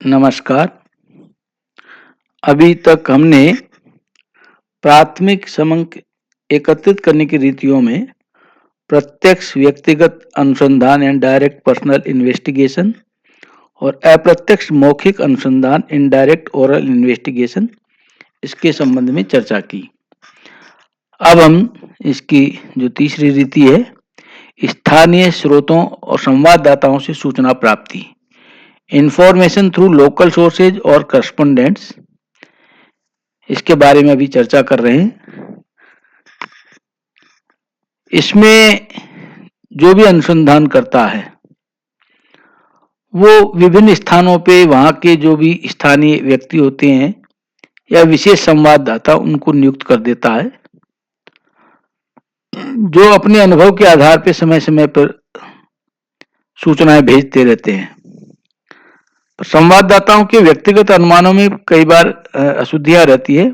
नमस्कार। अभी तक हमने प्राथमिक समंक एकत्रित करने की रीतियों में प्रत्यक्ष व्यक्तिगत अनुसंधान यानी डायरेक्ट पर्सनल इन्वेस्टिगेशन और अप्रत्यक्ष मौखिक अनुसंधान इनडायरेक्ट ओरल इन्वेस्टिगेशन इसके संबंध में चर्चा की। अब हम इसकी जो तीसरी रीति है, स्थानीय स्रोतों और संवाददाताओं से सूचना प्राप्ति, इंफॉर्मेशन थ्रू लोकल सोर्सेज और करस्पोंडेंट्स, इसके बारे में अभी चर्चा कर रहे हैं। इसमें जो भी अनुसंधान करता है वो विभिन्न स्थानों पे वहाँ के जो भी स्थानीय व्यक्ति होते हैं या विशेष संवाददाता उनको नियुक्त कर देता है, जो अपने अनुभव के आधार पर समय समय पर सूचनाएं भेजते रहते हैं। संवाददाताओं के व्यक्तिगत अनुमानों में कई बार अशुद्धियां रहती है,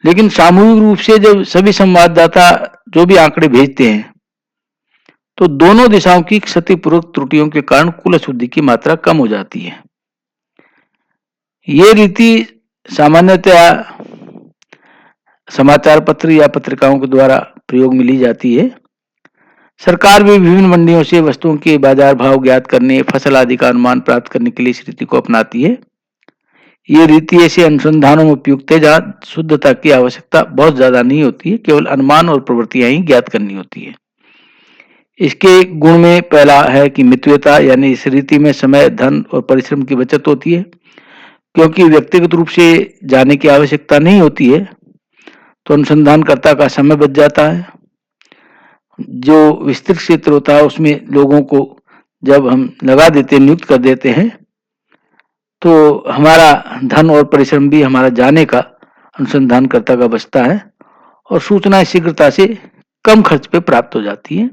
लेकिन सामूहिक रूप से जब सभी संवाददाता जो भी आंकड़े भेजते हैं तो दोनों दिशाओं की क्षतिपूर्वक त्रुटियों के कारण कुल अशुद्धि की मात्रा कम हो जाती है। ये रीति सामान्यतया समाचार पत्र या पत्रिकाओं के द्वारा प्रयोग में ली जाती है। सरकार भी विभिन्न मंडियों से वस्तुओं के बाजार भाव ज्ञात करने, फसल आदि का अनुमान प्राप्त करने के लिए इस रीति को अपनाती है। ये रीति ऐसे अनुसंधानों में उपयुक्त है जहाँ शुद्धता की आवश्यकता बहुत ज्यादा नहीं होती है, केवल अनुमान और प्रवृत्तियां ही ज्ञात करनी होती है। इसके गुण में पहला है कि मितव्यता, यानी इस रीति में समय, धन और परिश्रम की बचत होती है, क्योंकि व्यक्तिगत रूप से जाने की आवश्यकता नहीं होती है तो अनुसंधानकर्ता का समय बच जाता है। जो विस्तृत क्षेत्र होता है उसमें लोगों को जब हम लगा देते हैं, नियुक्त कर देते हैं, तो हमारा धन और परिश्रम भी हमारा जाने का अनुसंधानकर्ता का बचता है और सूचना शीघ्रता से कम खर्च पे प्राप्त हो जाती है।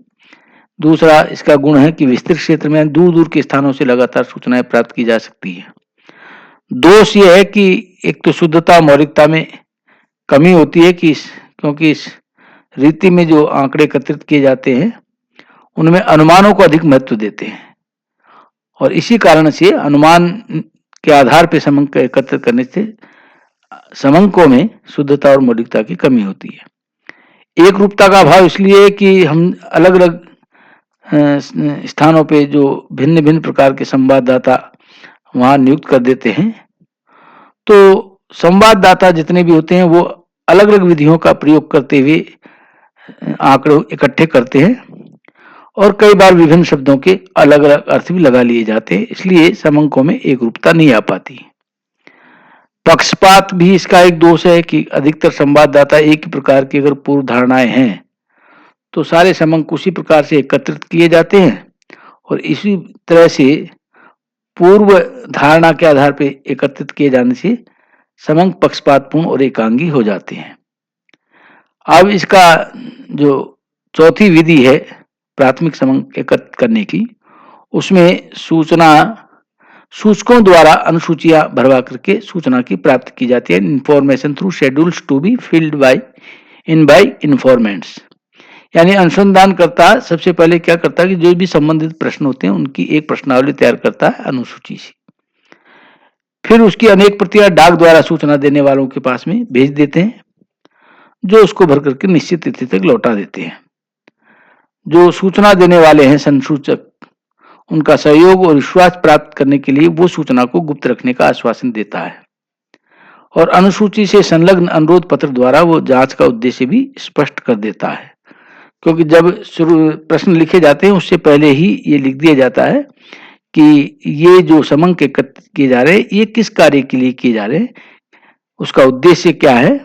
दूसरा इसका गुण है कि विस्तृत क्षेत्र में दूर दूर के स्थानों से लगातार सूचनाएं प्राप्त की जा सकती है। दोष यह है कि एक तो शुद्धता, मौलिकता में कमी होती है क्योंकि इस रीति में जो आंकड़े एकत्रित किए जाते हैं उनमें अनुमानों को अधिक महत्व देते हैं और इसी कारण से अनुमान के आधार पर समंक एकत्र करने से समंकों में शुद्धता और मौलिकता की कमी होती है। एक रूपता का अभाव इसलिए है कि हम अलग अलग स्थानों पे जो भिन्न भिन्न प्रकार के संवाददाता वहां नियुक्त कर देते हैं, तो संवाददाता जितने भी होते हैं वो अलग अलग विधियों का प्रयोग करते हुए आंकड़े इकट्ठे करते हैं और कई बार विभिन्न शब्दों के अलग अलग अर्थ भी लगा लिए जाते हैं, इसलिए समंकों में एक रूपता नहीं आ पाती। पक्षपात भी इसका एक दोष है कि अधिकतर संवाददाता एक ही प्रकार की अगर पूर्व धारणाएं हैं तो सारे समंक उसी प्रकार से एकत्रित किए जाते हैं और इसी तरह से पूर्व धारणा के आधार पर एकत्रित किए जाने से समंक पक्षपातपूर्ण और एकांगी हो जाते हैं। अब इसका जो चौथी विधि है प्राथमिक समंक एकत्रित करने की, उसमें सूचकों द्वारा अनुसूचियां भरवा करके सूचना की प्राप्ति की जाती है। Information through schedules to be filled by informants, यानी अनुसंधान करता सबसे पहले क्या करता है कि जो भी संबंधित प्रश्न होते हैं उनकी एक प्रश्नावली तैयार करता है अनुसूची से, फिर उसकी अनेक प्रतियां डाक द्वारा सूचना देने वालों के पास में भेज देते हैं, जो उसको भर करके निश्चित तिथि तक लौटा देते हैं। जो सूचना देने वाले हैं संसूचक, उनका सहयोग और विश्वास प्राप्त करने के लिए वो सूचना को गुप्त रखने का आश्वासन देता है और अनुसूची से संलग्न अनुरोध पत्र द्वारा वो जांच का उद्देश्य भी स्पष्ट कर देता है, क्योंकि जब प्रश्न लिखे जाते हैं उससे पहले ही ये लिख दिया जाता है कि ये जो समंक एकत्रित किए जा रहे हैं ये किस कार्य के लिए किए जा रहे हैं, उसका उद्देश्य क्या है,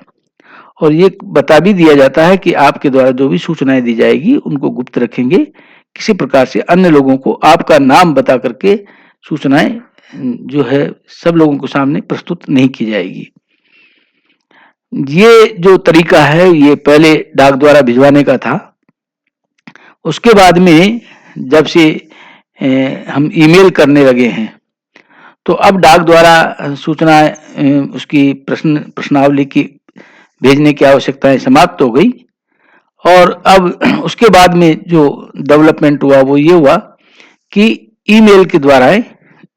और ये बता भी दिया जाता है कि आपके द्वारा जो भी सूचनाएं दी जाएगी उनको गुप्त रखेंगे, किसी प्रकार से अन्य लोगों को आपका नाम बता करके सूचनाएं जो है सब लोगों के सामने प्रस्तुत नहीं की जाएगी। ये जो तरीका है ये पहले डाक द्वारा भिजवाने का था। उसके बाद में जब से हम ईमेल करने लगे हैं तो अब डाक द्वारा सूचना उसकी प्रश्नावली की भेजने की आवश्यकताएं समाप्त हो गई और अब उसके बाद में जो डेवलपमेंट हुआ वो ये हुआ कि ईमेल के द्वारा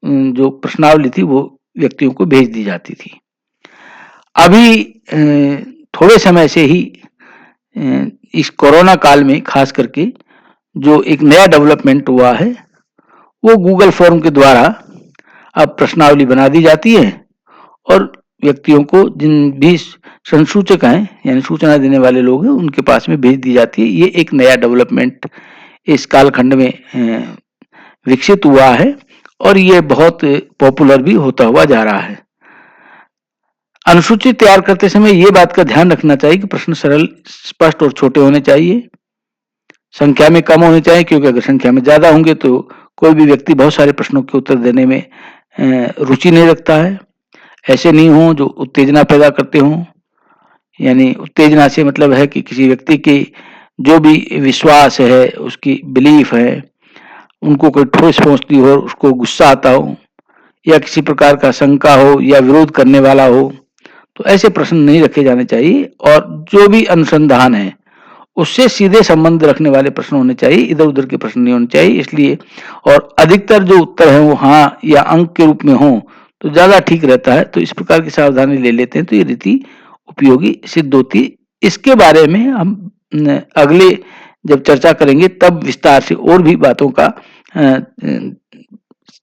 जो प्रश्नावली थी वो व्यक्तियों को भेज दी जाती थी। अभी थोड़े समय से ही इस कोरोना काल में खास करके जो एक नया डेवलपमेंट हुआ है, वो गूगल फॉर्म के द्वारा अब प्रश्नावली बना दी जाती है और व्यक्तियों को जिन भी संसूचक हैं यानी सूचना देने वाले लोग हैं उनके पास में भेज दी जाती है। ये एक नया डेवलपमेंट इस कालखंड में विकसित हुआ है और ये बहुत पॉपुलर भी होता हुआ जा रहा है। अनुसूची तैयार करते समय ये बात का ध्यान रखना चाहिए कि प्रश्न सरल, स्पष्ट और छोटे होने चाहिए। संख्या में कम होने चाहिए, क्योंकि अगर संख्या में ज्यादा होंगे तो कोई भी व्यक्ति बहुत सारे प्रश्नों के उत्तर देने में रुचि नहीं रखता है। ऐसे नहीं हो जो उत्तेजना पैदा करते हों, यानी उत्तेजना से मतलब है कि किसी व्यक्ति की जो भी विश्वास है, उसकी बिलीफ है, उनको कोई ठोस पहुंचती हो, उसको गुस्सा आता हो या किसी प्रकार का शंका हो या विरोध करने वाला हो, तो ऐसे प्रश्न नहीं रखे जाने चाहिए। और जो भी अनुसंधान है उससे सीधे संबंध रखने वाले प्रश्न होने चाहिए, इधर उधर के प्रश्न नहीं होने चाहिए। इसलिए और अधिकतर जो उत्तर है वो हाँ या अंक के रूप में हो तो ज्यादा ठीक रहता है। तो इस प्रकार की सावधानी ले लेते हैं तो ये रीति उपयोगी सिद्ध होती। इसके बारे में हम अगले जब चर्चा करेंगे तब विस्तार से और भी बातों का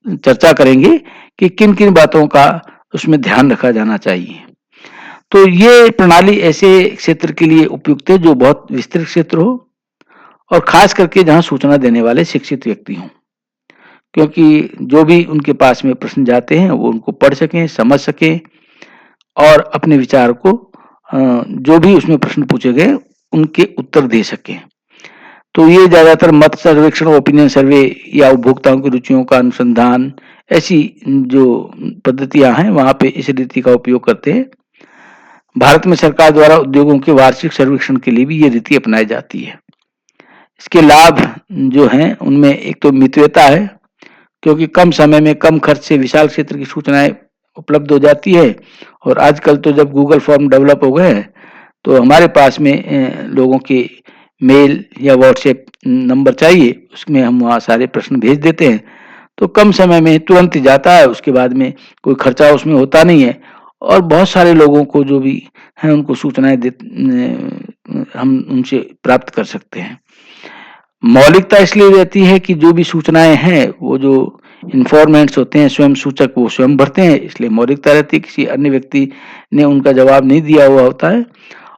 चर्चा करेंगे कि किन किन बातों का उसमें ध्यान रखा जाना चाहिए। तो ये प्रणाली ऐसे क्षेत्र के लिए उपयुक्त है जो बहुत विस्तृत क्षेत्र हो और खास करके जहां सूचना देने वाले शिक्षित व्यक्ति हों, क्योंकि जो भी उनके पास में प्रश्न जाते हैं वो उनको पढ़ सकें, समझ सकें और अपने विचार को जो भी उसमें प्रश्न पूछे गए उनके उत्तर दे सकें। तो ये ज्यादातर मत सर्वेक्षण, ओपिनियन सर्वे या उपभोक्ताओं की रुचियों का अनुसंधान, ऐसी जो पद्धतियां हैं वहां पे इस रीति का उपयोग करते हैं। भारत में सरकार द्वारा उद्योगों के वार्षिक सर्वेक्षण के लिए भी ये रीति अपनाई जाती है। इसके लाभ जो हैं उनमें एक तो मितव्ययता है, क्योंकि कम समय में कम खर्च से विशाल क्षेत्र की सूचनाएं उपलब्ध हो जाती है। और आजकल तो जब गूगल फॉर्म डेवलप हो गए हैं तो हमारे पास में लोगों के मेल या व्हाट्सएप नंबर चाहिए, उसमें हम वहाँ सारे प्रश्न भेज देते हैं तो कम समय में तुरंत जाता है। उसके बाद में कोई खर्चा उसमें होता नहीं है और बहुत सारे लोगों को जो भी हैं उनको सूचनाएं हम उनसे प्राप्त कर सकते हैं। मौलिकता इसलिए रहती है कि जो भी सूचनाएं हैं वो जो इन्फॉर्मेंट्स होते हैं, स्वयं सूचक, वो स्वयं भरते हैं, इसलिए मौलिकता रहती है। किसी अन्य व्यक्ति ने उनका जवाब नहीं दिया हुआ होता है।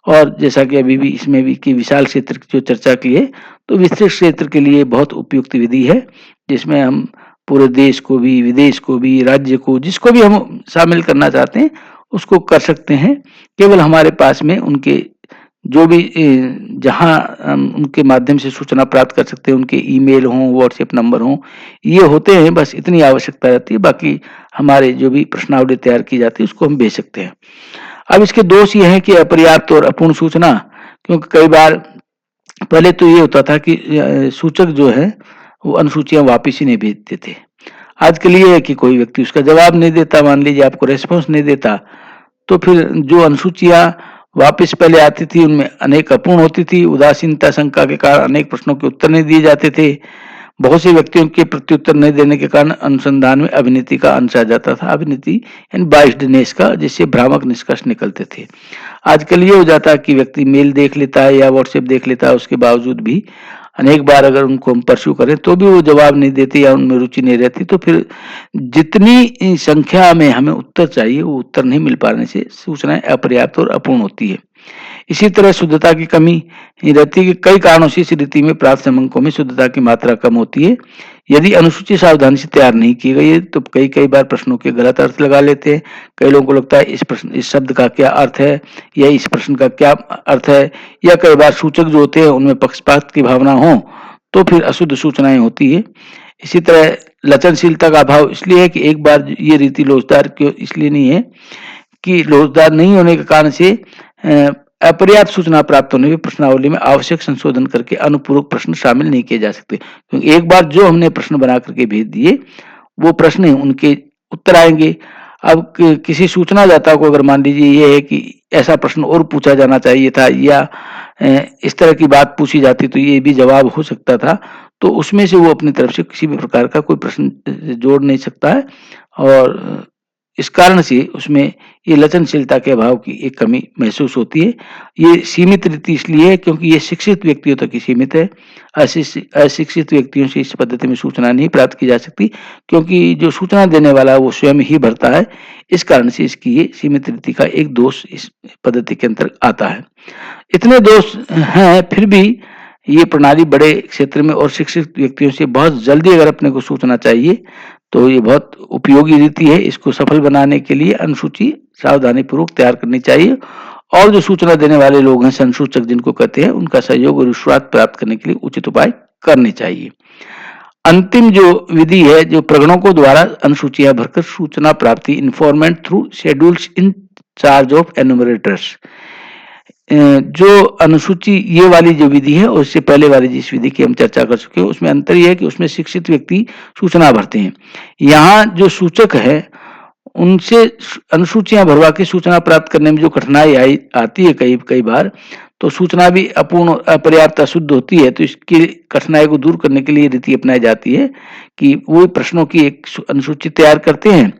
और जैसा कि अभी भी इसमें भी कि विशाल क्षेत्र की जो चर्चा की है, तो विस्तृत क्षेत्र के लिए बहुत उपयुक्त विधि है, जिसमें हम पूरे देश को भी, विदेश को भी, राज्य को, जिसको भी हम शामिल करना चाहते हैं उसको कर सकते हैं। केवल हमारे पास में उनके जो भी जहां उनके माध्यम से सूचना प्राप्त कर सकते हैं, उनके ईमेल हों, व्हाट्सएप नंबर हों, ये होते हैं, बस इतनी आवश्यकता रहती है। बाकी हमारे जो भी प्रश्नावली तैयार की जाती है उसको हम भेज सकते हैं। अब इसके दोष ये हैं कि अपर्याप्त और अपूर्ण सूचना, क्योंकि कई बार पहले तो ये होता था कि सूचक जो है वो अनुसूचियां वापिस ही नहीं भेजते थे। आजकल ये है कि कोई व्यक्ति उसका जवाब नहीं देता, मान लीजिए आपको रेस्पॉन्स नहीं देता, तो फिर जो अनुसूचियां वापस पहले आती थी उनमें अनेक अपूर्ण होती थी। उदासीनता, शंका के कारण अनेक प्रश्नों के उत्तर नहीं दिए जाते थे। बहुत से व्यक्तियों के प्रत्युत्तर नहीं देने के कारण अनुसंधान में अभिनीति का अंश आ जाता था। अभिनीति यानी बाइस्डनेस का, जिससे भ्रामक निष्कर्ष निकलते थे। आजकल ये हो जाता है कि व्यक्ति मेल देख लेता है या व्हाट्सएप देख लेता है, उसके बावजूद भी अनेक बार अगर उनको हम परस्यू करें तो भी वो जवाब नहीं देते या उनमें रुचि नहीं रहती, तो फिर जितनी संख्या में हमें उत्तर चाहिए वो उत्तर नहीं मिल पाने से सूचनाएं अपर्याप्त और अपूर्ण होती है। इसी तरह शुद्धता की कमी रहती है कि कई कारणों से इस रीति में प्राप्त अंकों में शुद्धता की मात्रा कम होती है। यदि अनुसूची सावधानी से तैयार नहीं की गई है तो कई बार प्रश्नों के गलत अर्थ लगा लेते हैं। कई लोगों को लगता है इस शब्द का क्या अर्थ है या इस प्रश्न का क्या अर्थ है, या कई बार सूचक जो होते हैं उनमें पक्षपात की भावना हो तो फिर अशुद्ध सूचनाएं होती है। इसी तरह लचनशीलता का अभाव इसलिए है कि एक बार ये रीति लोचदार क्यों इसलिए नहीं है कि लोचदार नहीं होने के कारण से अपर्याप्त सूचना प्राप्त होने पर प्रश्नावली में आवश्यक संशोधन करके अनुपूरक प्रश्न शामिल नहीं किए जा सकते, क्योंकि एक बार जो हमने प्रश्न बना करके भेज दिए वो प्रश्न उनके उत्तर आएंगे। अब किसी सूचनादाता को अगर मान लीजिए ये है कि ऐसा प्रश्न और पूछा जाना चाहिए था या इस तरह की बात पूछी जाती तो ये भी जवाब हो सकता था, तो उसमें से वो अपनी तरफ से किसी भी प्रकार का कोई प्रश्न जोड़ नहीं सकता है और इस कारण से उसमें ये लचनशीलता के अभाव की एक कमी महसूस होती है। ये सीमित रीति इसलिए है क्योंकि ये शिक्षित व्यक्तियों तक ही सीमित है। अशिक्षित व्यक्तियों से इस पद्धति में सूचना नहीं प्राप्त की जा सकती क्योंकि जो सूचना देने वाला है वो स्वयं ही भरता है। इस कारण से इसकी ये सीमित रीति का एक दोष इस पद्धति के अंतर्गत आता है। इतने दोष हैं फिर भी ये प्रणाली बड़े क्षेत्र में और शिक्षित व्यक्तियों से बहुत जल्दी अगर अपने को सूचना चाहिए तो ये बहुत उपयोगी रीति है। इसको सफल बनाने के लिए अनुसूची सावधानीपूर्वक तैयार करनी चाहिए और जो सूचना देने वाले लोग हैं, संसूचक जिनको कहते हैं, उनका सहयोग और विश्वास प्राप्त करने के लिए उचित उपाय करने चाहिए। अंतिम जो विधि है, जो प्रगणकों द्वारा अनुसूचियां भरकर सूचना प्राप्ति, informant through schedules in charge of enumerators. जो अनुसूची ये वाली जो विधि है और इससे पहले वाली जिस विधि की हम चर्चा कर चुके हैं उसमें अंतर यह है कि उसमें शिक्षित व्यक्ति सूचना भरते हैं। यहाँ जो सूचक है उनसे अनुसूचियां भरवा के सूचना प्राप्त करने में जो कठिनाई आती है कई कई बार, तो सूचना भी अपूर्ण, अपर्याप्त, अशुद्ध होती है। तो इसकी कठिनाई को दूर करने के लिए रीति अपनाई जाती है कि वो प्रश्नों की एक अनुसूची तैयार करते हैं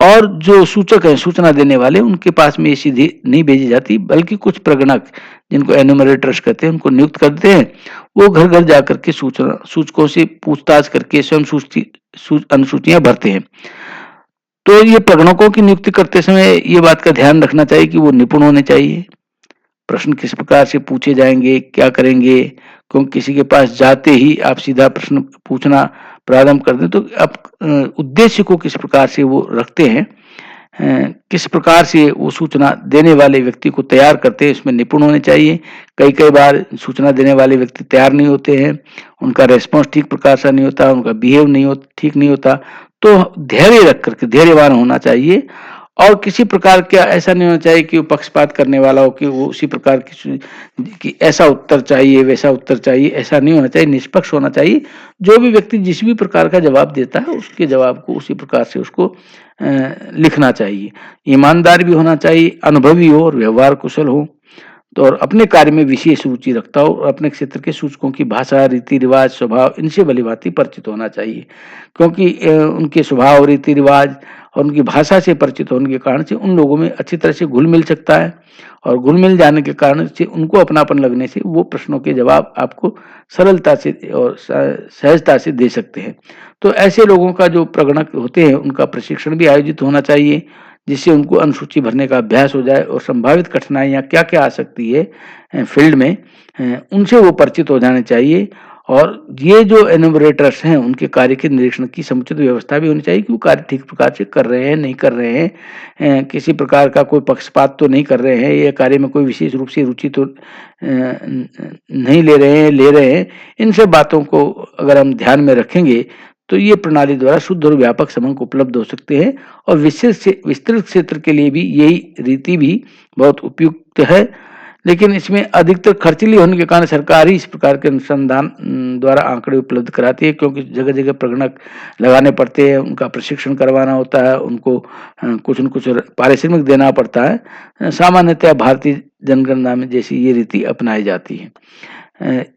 और जो सूचक है, सूचना देने वाले, उनके पास में ये सीधी नहीं भेजी जाती बल्कि कुछ प्रगणक जिनको एनुमरेटर्स कहते हैं उनको नियुक्त करते हैं। वो घर घर जाकर के सूचकों से पूछताछ करके स्वयं अनुसूचियां भरते हैं। तो ये प्रगणकों की नियुक्ति करते समय ये बात का ध्यान रखना चाहिए कि वो निपुण होने चाहिए। प्रश्न किस प्रकार से पूछे जाएंगे, क्या करेंगे, क्योंकि किसी के पास जाते ही आप सीधा प्रश्न पूछना प्रारंभ कर दें तो आप उद्देश्य को किस प्रकार से वो रखते हैं, किस प्रकार से वो सूचना देने वाले व्यक्ति को तैयार करते हैं, इसमें निपुण होने चाहिए। कई कई बार सूचना देने वाले व्यक्ति तैयार नहीं होते हैं, उनका रेस्पॉन्स ठीक प्रकार से नहीं होता, उनका बिहेव नहीं हो ठीक नहीं होता, तो धैर्य रख करके धैर्यवान होना चाहिए और किसी प्रकार का ऐसा नहीं होना चाहिए कि वो पक्षपात करने वाला हो कि वो उसी प्रकार की ऐसा उत्तर चाहिए वैसा उत्तर चाहिए, ऐसा नहीं होना चाहिए। निष्पक्ष होना चाहिए। जो भी व्यक्ति जिस भी प्रकार का जवाब देता है उसके जवाब को उसी प्रकार से उसको लिखना चाहिए। ईमानदार भी होना चाहिए, अनुभवी हो और व्यवहार कुशल हो, तो और अपने कार्य में विशेष रुचि रखता हो और अपने क्षेत्र के सूचकों की भाषा, रीति रिवाज, स्वभाव, इनसे भलीभांति परिचित होना चाहिए क्योंकि उनके स्वभाव, रीति रिवाज और उनकी भाषा से परिचित होने के कारण से उन लोगों में अच्छी तरह से घुल मिल सकता है और घुल मिल जाने के कारण से उनको अपनापन लगने से वो प्रश्नों के जवाब आपको सरलता से और सहजता से दे सकते हैं। तो ऐसे लोगों का जो प्रगणक होते हैं उनका प्रशिक्षण भी आयोजित होना चाहिए जिससे उनको अनुसूची भरने का अभ्यास हो जाए और संभावित कठिनाइयाँ क्या-क्या आ सकती है फील्ड में, उनसे वो परिचित हो जाने चाहिए। और ये जो एनुमरेटर्स हैं उनके कार्य के निरीक्षण की समुचित व्यवस्था भी होनी चाहिए कि वो कार्य ठीक प्रकार से कर रहे हैं, नहीं कर रहे हैं, किसी प्रकार का कोई पक्षपात तो नहीं कर रहे हैं, ये कार्य में कोई विशेष रूप से रुचि तो नहीं ले रहे हैं, ले रहे हैं। इन सब बातों को अगर हम ध्यान में रखेंगे तो ये प्रणाली द्वारा शुद्ध और व्यापक समंक उपलब्ध हो सकते हैं और विस्तृत क्षेत्र के लिए भी यही रीति भी बहुत उपयुक्त है। लेकिन इसमें अधिकतर खर्चीली होने के कारण सरकार ही इस प्रकार के अनुसंधान द्वारा आंकड़े उपलब्ध कराती है क्योंकि जगह जगह प्रगणक लगाने पड़ते हैं, उनका प्रशिक्षण करवाना होता है, उनको कुछ न कुछ पारिश्रमिक देना पड़ता है। सामान्यतः भारतीय जनगणना में जैसी ये रीति अपनाई जाती है।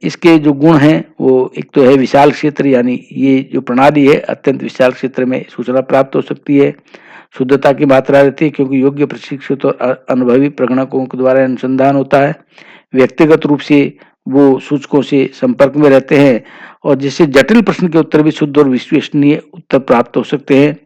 इसके जो गुण हैं वो एक तो है विशाल क्षेत्र, यानी ये जो प्रणाली है अत्यंत विशाल क्षेत्र में सूचना प्राप्त हो सकती है। शुद्धता की मात्रा रहती है क्योंकि योग्य प्रशिक्षित और अनुभवी प्रगणकों के द्वारा अनुसंधान होता है। व्यक्तिगत रूप से वो सूचकों से संपर्क में रहते हैं और जिससे जटिल प्रश्न के उत्तर भी शुद्ध और विश्वसनीय उत्तर प्राप्त हो सकते हैं।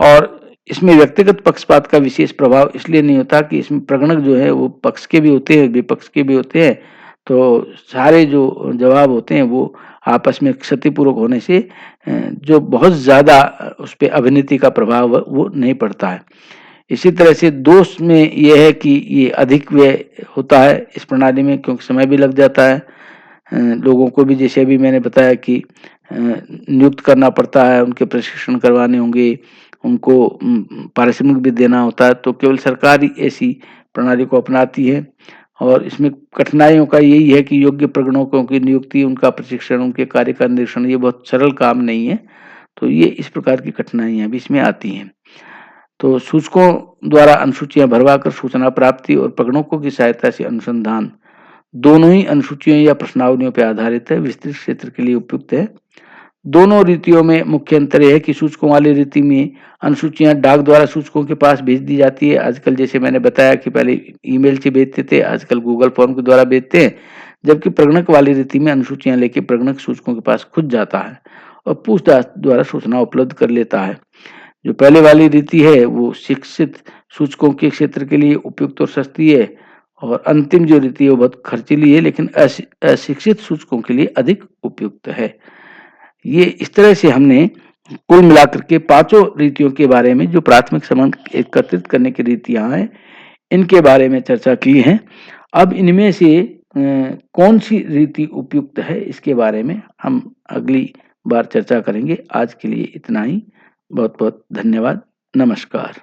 और इसमें व्यक्तिगत पक्षपात का विशेष प्रभाव इसलिए नहीं होता कि इसमें प्रगणक जो है वो पक्ष के भी होते हैं, विपक्ष के भी होते हैं, तो सारे जो जवाब होते हैं वो आपस में क्षतिपूर्वक होने से जो बहुत ज़्यादा उस पे अभिनीति का प्रभाव वो नहीं पड़ता है। इसी तरह से दोष में ये है कि ये अधिक व्यय होता है इस प्रणाली में क्योंकि समय भी लग जाता है। लोगों को भी जैसे अभी मैंने बताया कि नियुक्त करना पड़ता है, उनके प्रशिक्षण करवाने होंगे, उनको पारिश्रमिक भी देना होता है, तो केवल सरकार ही ऐसी प्रणाली को अपनाती है। और इसमें कठिनाइयों का यही है कि योग्य प्रगणकों की नियुक्ति, उनका प्रशिक्षण, उनके कार्य का निरीक्षण ये बहुत सरल काम नहीं है। तो ये इस प्रकार की कठिनाइयाँ भी इसमें आती हैं। तो सूचकों द्वारा अनुसूचियां भरवा कर सूचना प्राप्ति और प्रगणकों की सहायता से अनुसंधान दोनों ही अनुसूचियों या प्रश्नावलियों पर आधारित है, विस्तृत क्षेत्र के लिए उपयुक्त है। दोनों रीतियों में मुख्य अंतर यह है कि सूचकों वाली रीति में अनुसूचियां डाक द्वारा सूचकों के पास भेज दी जाती है। आजकल जैसे मैंने बताया कि पहले ईमेल से भेजते थे, आजकल गूगल फॉर्म के द्वारा भेजते हैं। जबकि प्रगणक वाली रीति में अनुसूचियां लेके प्रगणक सूचकों के पास खुद जाता है और पूछताछ द्वारा सूचना उपलब्ध कर लेता है। जो पहले वाली रीति है वो शिक्षित सूचकों के क्षेत्र के लिए उपयुक्त और सस्ती है, और अंतिम जो रीति है वो बहुत खर्चीली है, लेकिन अशिक्षित सूचकों के लिए अधिक उपयुक्त है। ये इस तरह से हमने कुल मिलाकर के पांचों रीतियों के बारे में, जो प्राथमिक संबंध एकत्रित करने की रीतियां हैं, इनके बारे में चर्चा की है। अब इनमें से कौन सी रीति उपयुक्त है, इसके बारे में हम अगली बार चर्चा करेंगे। आज के लिए इतना ही। बहुत बहुत धन्यवाद। नमस्कार।